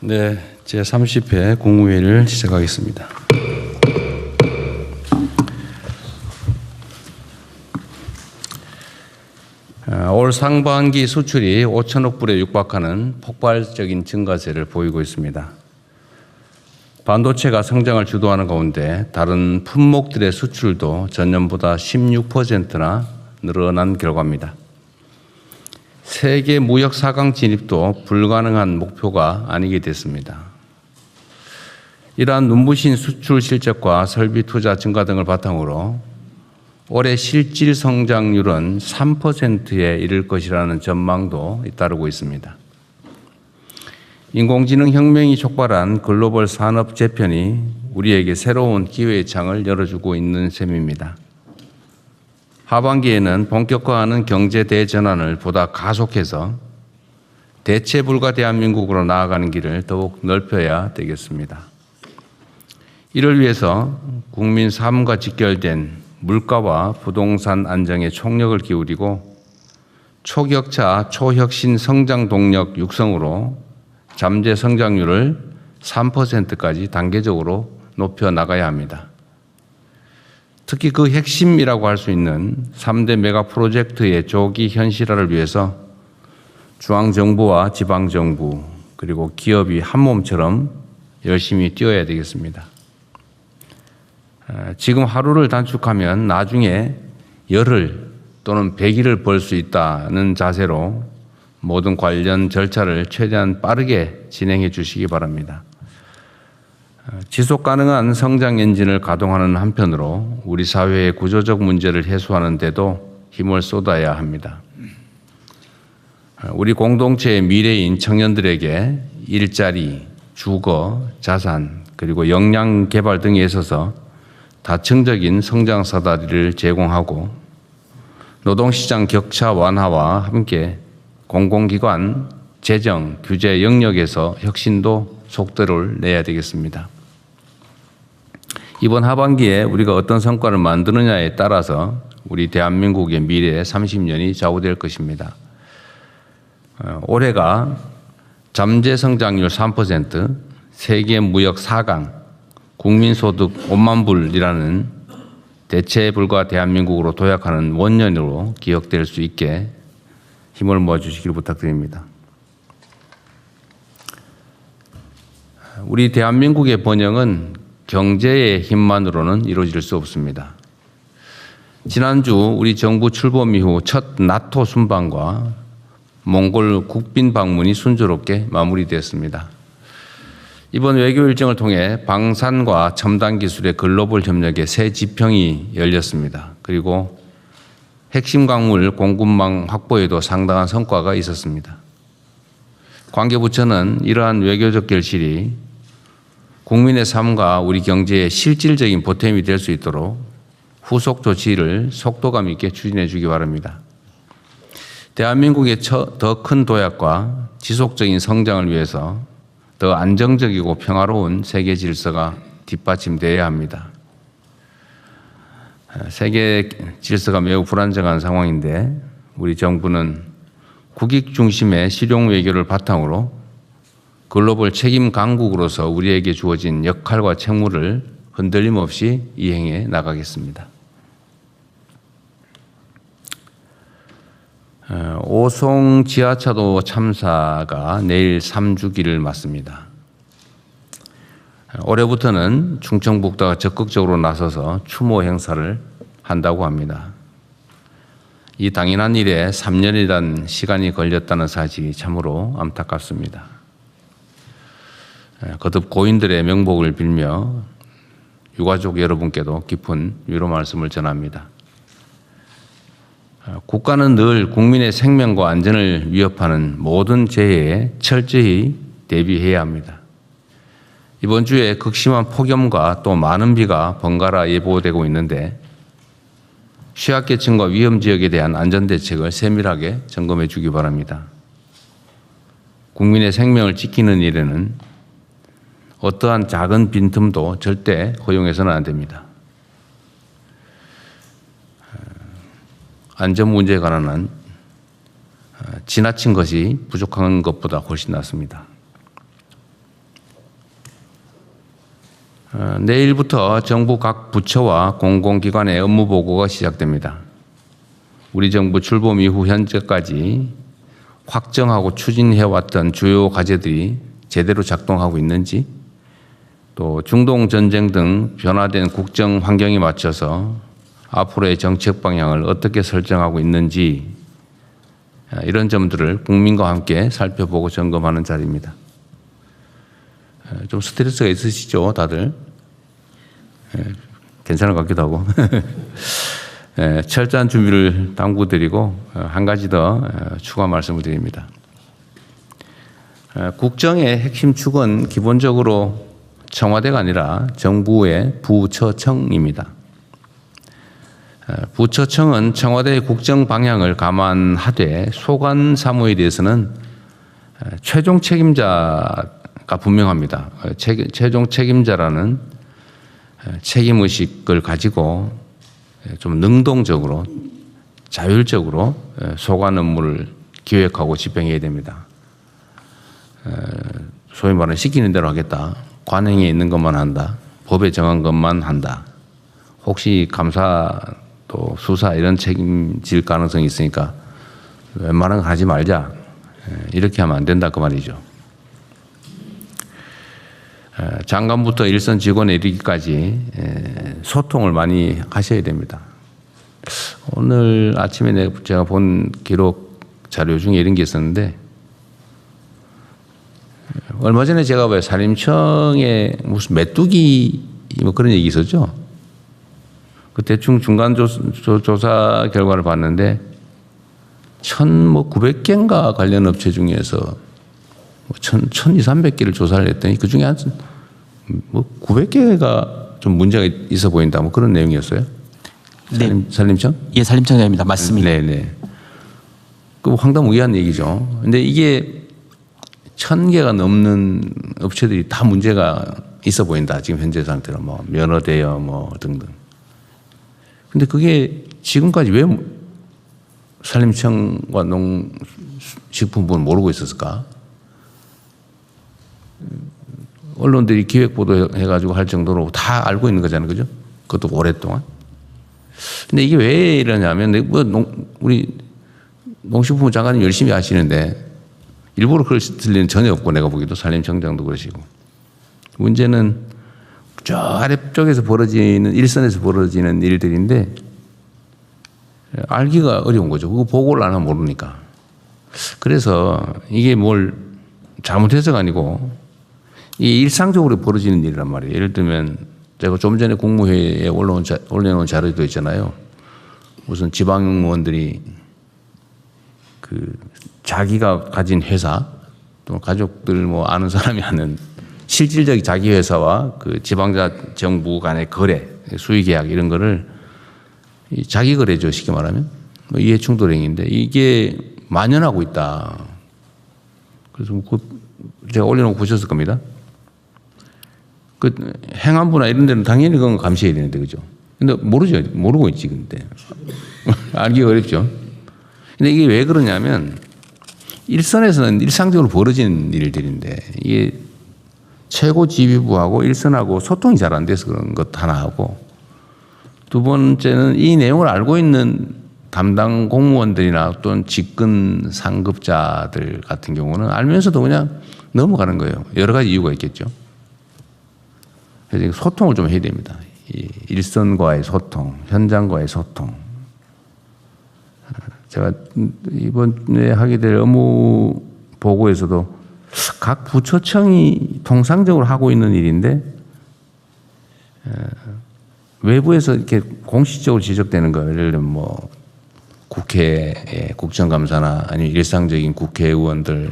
네, 제30회 국무회의를 시작하겠습니다. 올 상반기 수출이 5천억 불에 육박하는 폭발적인 증가세를 보이고 있습니다. 반도체가 성장을 주도하는 가운데 다른 품목들의 수출도 전년보다 16%나 늘어난 결과입니다. 세계 무역 4강 진입도 불가능한 목표가 아니게 됐습니다. 이러한 눈부신 수출 실적과 설비 투자 증가 등을 바탕으로 올해 실질 성장률은 3%에 이를 것이라는 전망도 잇따르고 있습니다. 인공지능 혁명이 촉발한 글로벌 산업 재편이 우리에게 새로운 기회의 창을 열어주고 있는 셈입니다. 하반기에는 본격화하는 경제 대전환을 보다 가속해서 대체 불가 대한민국으로 나아가는 길을 더욱 넓혀야 되겠습니다. 이를 위해서 국민 삶과 직결된 물가와 부동산 안정에 총력을 기울이고 초격차 초혁신 성장 동력 육성으로 잠재 성장률을 3%까지 단계적으로 높여 나가야 합니다. 특히 그 핵심이라고 할 수 있는 3대 메가 프로젝트의 조기 현실화를 위해서 중앙정부와 지방정부 그리고 기업이 한몸처럼 열심히 뛰어야 되겠습니다. 지금 하루를 단축하면 나중에 열흘 또는 100일을 벌 수 있다는 자세로 모든 관련 절차를 최대한 빠르게 진행해 주시기 바랍니다. 지속 가능한 성장 엔진을 가동하는 한편으로 우리 사회의 구조적 문제를 해소하는 데도 힘을 쏟아야 합니다. 우리 공동체의 미래인 청년들에게 일자리, 주거, 자산, 그리고 역량 개발 등에 있어서 다층적인 성장 사다리를 제공하고 노동시장 격차 완화와 함께 공공기관, 재정, 규제 영역에서 혁신도 속도를 내야 되겠습니다. 이번 하반기에 우리가 어떤 성과를 만드느냐에 따라서 우리 대한민국의 미래 30년이 좌우될 것입니다. 올해가 잠재 성장률 3%, 세계 무역 4강, 국민소득 5만 불이라는 대체 불가 대한민국으로 도약하는 원년으로 기억될 수 있게 힘을 모아주시기를 부탁드립니다. 우리 대한민국의 번영은 경제의 힘만으로는 이루어질 수 없습니다. 지난주 우리 정부 출범 이후 첫 나토 순방과 몽골 국빈 방문이 순조롭게 마무리되었습니다. 이번 외교 일정을 통해 방산과 첨단 기술의 글로벌 협력의 새 지평이 열렸습니다. 그리고 핵심 광물 공급망 확보에도 상당한 성과가 있었습니다. 관계부처는 이러한 외교적 결실이 국민의 삶과 우리 경제에 실질적인 보탬이 될 수 있도록 후속 조치를 속도감 있게 추진해 주기 바랍니다. 대한민국의 더 큰 도약과 지속적인 성장을 위해서 더 안정적이고 평화로운 세계 질서가 뒷받침되어야 합니다. 세계 질서가 매우 불안정한 상황인데 우리 정부는 국익 중심의 실용 외교를 바탕으로 글로벌 책임 강국으로서 우리에게 주어진 역할과 책무를 흔들림 없이 이행해 나가겠습니다. 오송 지하차도 참사가 내일 3주기를 맞습니다. 올해부터는 충청북도가 적극적으로 나서서 추모 행사를 한다고 합니다. 이 당연한 일에 3년이란 시간이 걸렸다는 사실이 참으로 안타깝습니다. 거듭 고인들의 명복을 빌며 유가족 여러분께도 깊은 위로 말씀을 전합니다. 국가는 늘 국민의 생명과 안전을 위협하는 모든 재해에 철저히 대비해야 합니다. 이번 주에 극심한 폭염과 또 많은 비가 번갈아 예보되고 있는데 취약계층과 위험지역에 대한 안전대책을 세밀하게 점검해 주기 바랍니다. 국민의 생명을 지키는 일에는 어떠한 작은 빈틈도 절대 허용해서는 안 됩니다. 안전 문제에 관한 지나친 것이 부족한 것보다 훨씬 낫습니다. 내일부터 정부 각 부처와 공공기관의 업무 보고가 시작됩니다. 우리 정부 출범 이후 현재까지 확정하고 추진해왔던 주요 과제들이 제대로 작동하고 있는지, 또 중동 전쟁 등 변화된 국정 환경에 맞춰서 앞으로의 정책 방향을 어떻게 설정하고 있는지, 이런 점들을 국민과 함께 살펴보고 점검하는 자리입니다. 좀 스트레스가 있으시죠, 다들? 괜찮을 것 같기도 하고. 철저한 준비를 당부드리고 한 가지 더 추가 말씀을 드립니다. 국정의 핵심 축은 기본적으로 청와대가 아니라 정부의 부처청입니다. 부처청은 청와대의 국정 방향을 감안하되 소관 사무에 대해서는 최종 책임자가 분명합니다. 최종 책임자라는 책임의식을 가지고 좀 능동적으로 자율적으로 소관 업무를 기획하고 집행해야 됩니다. 소위 말하는 시키는 대로 하겠다. 관행에 있는 것만 한다. 법에 정한 것만 한다. 혹시 감사 또 수사 이런 책임질 가능성이 있으니까 웬만한 거 하지 말자. 이렇게 하면 안 된다 그 말이죠. 장관부터 일선 직원에 이르기까지 소통을 많이 하셔야 됩니다. 오늘 아침에 제가 본 기록 자료 중에 이런 게 있었는데, 얼마 전에 제가 왜 산림청에 무슨 메뚜기 뭐 그런 얘기 있었죠? 그 대충 중간 조사 결과를 봤는데 900개인가 관련 업체 중에서 1,200~1,300개를 조사를 했더니 그 중에 한 900개가 좀 문제가 있어 보인다. 뭐 그런 내용이었어요. 네. 산림청? 예, 산림청장입니다. 맞습니다. 네네. 그 황당무계한 얘기죠. 근데 이게 1,000개가 넘는 업체들이 다 문제가 있어 보인다. 지금 현재 상태로 뭐 면허 대여 뭐 등등. 근데 그게 지금까지 왜 산림청과 농식품부는 모르고 있었을까? 언론들이 기획 보도해가지고 할 정도로 다 알고 있는 거잖아요. 그죠? 그것도 오랫동안. 근데 이게 왜 이러냐면, 우리 농식품부 장관님 열심히 하시는데, 일부러 그럴 리는 전혀 없고, 내가 보기에도 산림청장도 그러시고. 문제는 저 아래쪽에서 벌어지는, 일선에서 벌어지는 일들인데, 알기가 어려운 거죠. 그거 보고를 안 하면 모르니까. 그래서 이게 뭘 잘못해서가 아니고, 이 일상적으로 벌어지는 일이란 말이에요. 예를 들면 제가 좀 전에 국무회의에 올려놓은 자료도 있잖아요. 무슨 지방의원들이 그 자기가 가진 회사 또 가족들 뭐 아는 사람이 하는 실질적인 자기 회사와 그 지방자 정부 간의 거래, 수의 계약 이런 거를 자기 거래죠. 쉽게 말하면 이해충돌행위인데 이게 만연하고 있다. 그래서 제가 올려놓고 보셨을 겁니다. 그 행안부나 이런 데는 당연히 그건 감시해야 되는데, 그죠? 근데 모르죠. 모르고 있지, 근데. 알기가 어렵죠. 근데 이게 왜 그러냐면, 일선에서는 일상적으로 벌어지는 일들인데, 이게 최고 지휘부하고 일선하고 소통이 잘 안 돼서 그런 것 하나 하고, 두 번째는 이 내용을 알고 있는 담당 공무원들이나 또는 직근 상급자들 같은 경우는 알면서도 그냥 넘어가는 거예요. 여러 가지 이유가 있겠죠. 그래서 소통을 좀 해야 됩니다. 일선과의 소통, 현장과의 소통. 제가 이번에 하게 될 업무 보고에서도 각 부처청이 통상적으로 하고 있는 일인데 외부에서 이렇게 공식적으로 지적되는 거예요. 예를 들면 뭐 국회의 국정감사나 아니면 일상적인 국회의원들의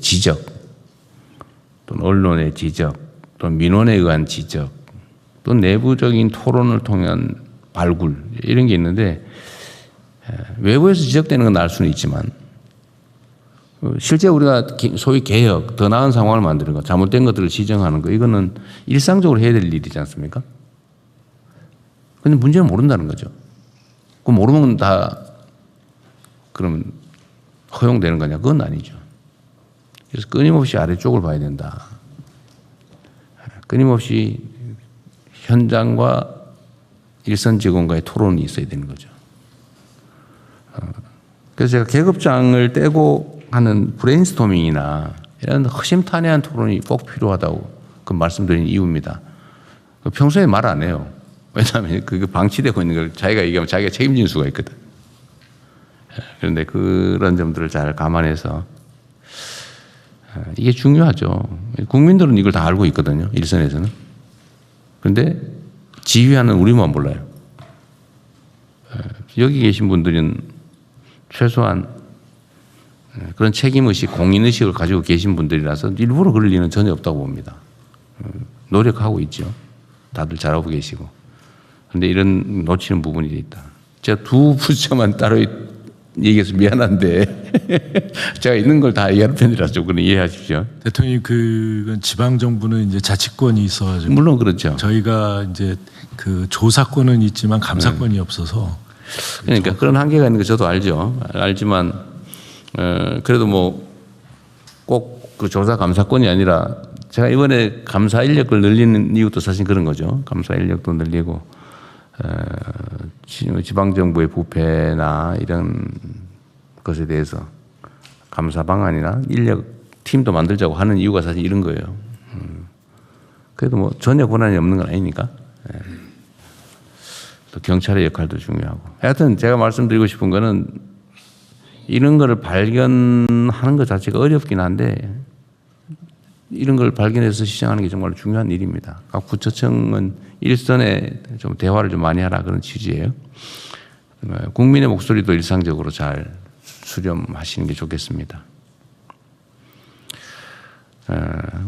지적, 또는 언론의 지적, 또 민원에 의한 지적, 또 내부적인 토론을 통한 발굴 이런 게 있는데 외부에서 지적되는 건 알 수는 있지만 실제 우리가 소위 개혁, 더 나은 상황을 만드는 것, 잘못된 것들을 지정하는 거 이거는 일상적으로 해야 될 일이지 않습니까? 근데 문제는 모른다는 거죠. 그럼 모르면 다 그러면 허용되는 거냐? 그건 아니죠. 그래서 끊임없이 아래쪽을 봐야 된다. 끊임없이 현장과 일선 직원과의 토론이 있어야 되는 거죠. 그래서 제가 계급장을 떼고 하는 브레인스토밍이나 이런 허심탄회한 토론이 꼭 필요하다고 그 말씀드린 이유입니다. 평소에 말 안 해요. 왜냐하면 그게 방치되고 있는 걸 자기가 얘기하면 자기가 책임질 수가 있거든. 그런데 그런 점들을 잘 감안해서 이게 중요하죠. 국민들은 이걸 다 알고 있거든요. 일선에서는. 그런데 지휘하는 우리만 몰라요. 여기 계신 분들은 최소한 그런 책임의식, 공인의식을 가지고 계신 분들이라서 일부러 그럴 리는 전혀 없다고 봅니다. 노력하고 있죠. 다들 잘하고 계시고. 그런데 이런 놓치는 부분이 있다. 제가 두 부처만 따로 얘기해서 미안한데 제가 있는 걸 다 얘기하는 편이라서 조금 이해하십시오. 대통령님, 그건 지방 정부는 이제 자치권이 있어가지고 물론 그렇죠. 저희가 이제 그 조사권은 있지만 감사권이 없어서 그러니까 그런 한계가 있는 거 저도 알죠. 알지만 그래도 뭐 꼭 그 조사 감사권이 아니라 제가 이번에 감사 인력을 늘리는 이유도 사실 그런 거죠. 감사 인력도 늘리고 지방 정부의 부패나 이런 것에 대해서 감사 방안이나 인력 팀도 만들자고 하는 이유가 사실 이런 거예요. 그래도 뭐 전혀 권한이 없는 건 아니니까. 또 경찰의 역할도 중요하고. 하여튼 제가 말씀드리고 싶은 거는 이런 거를 발견하는 것 자체가 어렵긴 한데 이런 걸 발견해서 시정하는 게 정말 중요한 일입니다. 각 부처청은 일선에 좀 대화를 좀 많이 하라 그런 취지예요. 국민의 목소리도 일상적으로 잘 수렴하시는 게 좋겠습니다.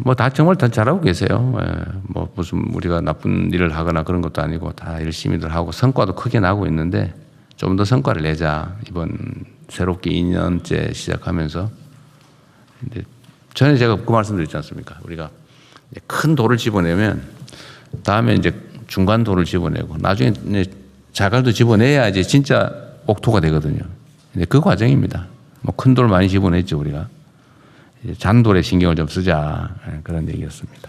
뭐 다 정말 다 잘하고 계세요. 뭐 무슨 우리가 나쁜 일을 하거나 그런 것도 아니고 다 열심히들 하고 성과도 크게 나고 있는데 좀 더 성과를 내자. 이번 새롭게 2년째 시작하면서 이제 전에 제가 그 말씀드렸지 않습니까? 우리가 큰 돌을 집어내면 다음에 이제 중간 돌을 집어내고 나중에 이제 자갈도 집어내야 이제 진짜 옥토가 되거든요. 이제 그 과정입니다. 뭐 큰 돌 많이 집어냈죠 우리가. 이제 잔돌에 신경을 좀 쓰자 그런 얘기였습니다.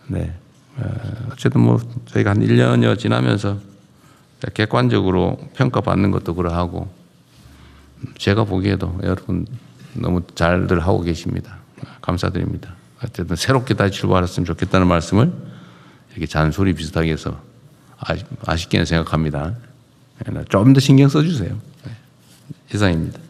네, 어쨌든 뭐 저희가 한 1년여 지나면서 객관적으로 평가받는 것도 그러하고 제가 보기에도 여러분 너무 잘들 하고 계십니다. 감사드립니다. 어쨌든 새롭게 다시 출발했으면 좋겠다는 말씀을 이렇게 잔소리 비슷하게 해서 아쉽게는 생각합니다. 좀 더 신경 써주세요. 이상입니다.